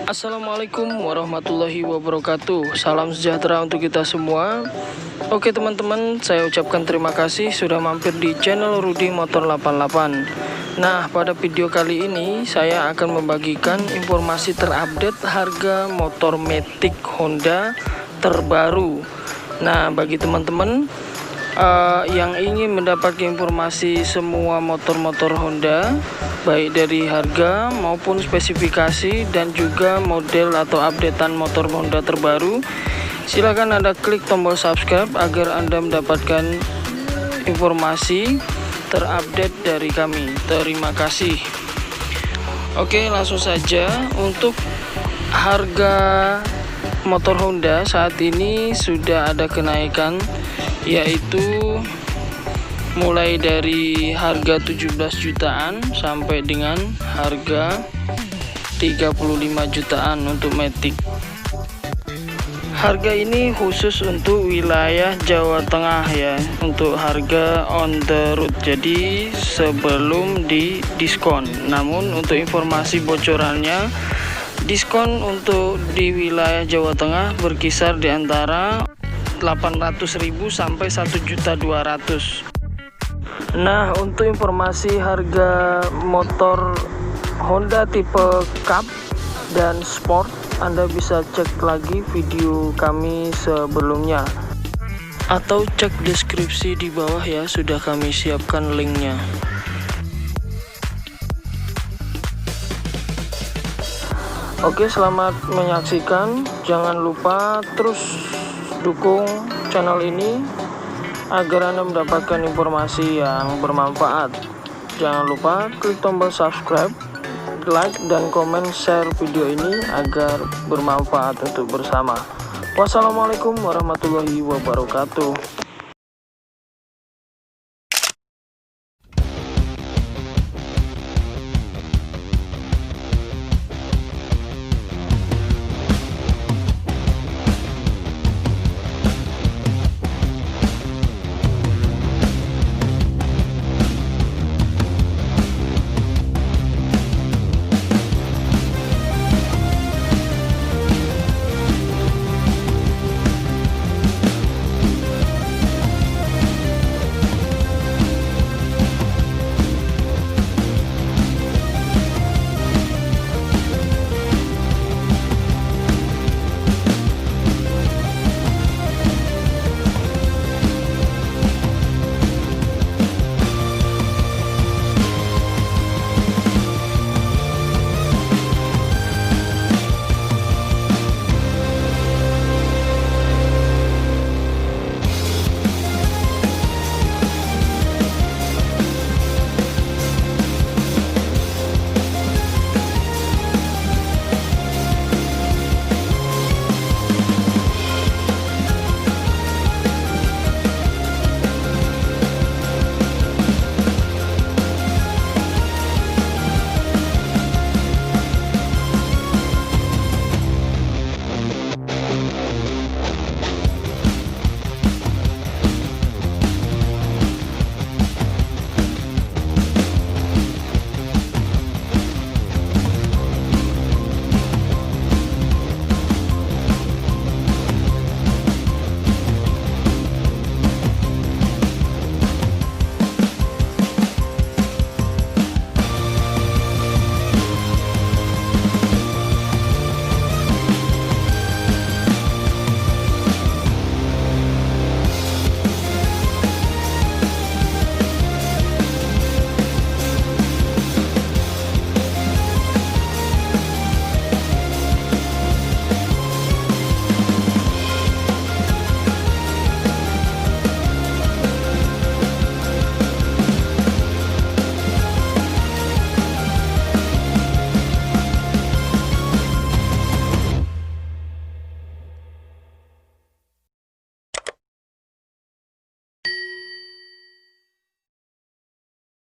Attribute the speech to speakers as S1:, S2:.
S1: Assalamualaikum warahmatullahi wabarakatuh. Salam sejahtera untuk kita semua. Oke teman-teman, saya ucapkan terima kasih sudah mampir di channel Rudy Motor 88. Nah, pada video kali ini saya akan membagikan informasi terupdate harga motor Matic Honda terbaru. Nah, bagi teman-teman yang ingin mendapatkan informasi semua motor-motor Honda, baik dari harga maupun spesifikasi dan juga model atau updatean motor Honda terbaru, silakan Anda klik tombol subscribe agar Anda mendapatkan informasi terupdate dari kami. Terima kasih. Oke, langsung saja. Untuk harga motor Honda saat ini sudah ada kenaikan, yaitu mulai dari harga 17 jutaan sampai dengan harga 35 jutaan untuk Matic. Harga ini khusus untuk wilayah Jawa Tengah ya, untuk harga on the road, jadi sebelum di diskon. Namun untuk informasi bocorannya, diskon untuk di wilayah Jawa Tengah berkisar di antara 800.000 sampai 1.200.000. Nah, untuk informasi harga motor Honda tipe Cup dan Sport, Anda bisa cek lagi video kami sebelumnya atau cek deskripsi di bawah ya, sudah kami siapkan linknya. Oke, selamat menyaksikan. Jangan lupa terus dukung channel ini agar Anda mendapatkan informasi yang bermanfaat. Jangan lupa klik tombol subscribe, like dan komen, share video ini agar bermanfaat untuk bersama. Wassalamualaikum warahmatullahi wabarakatuh.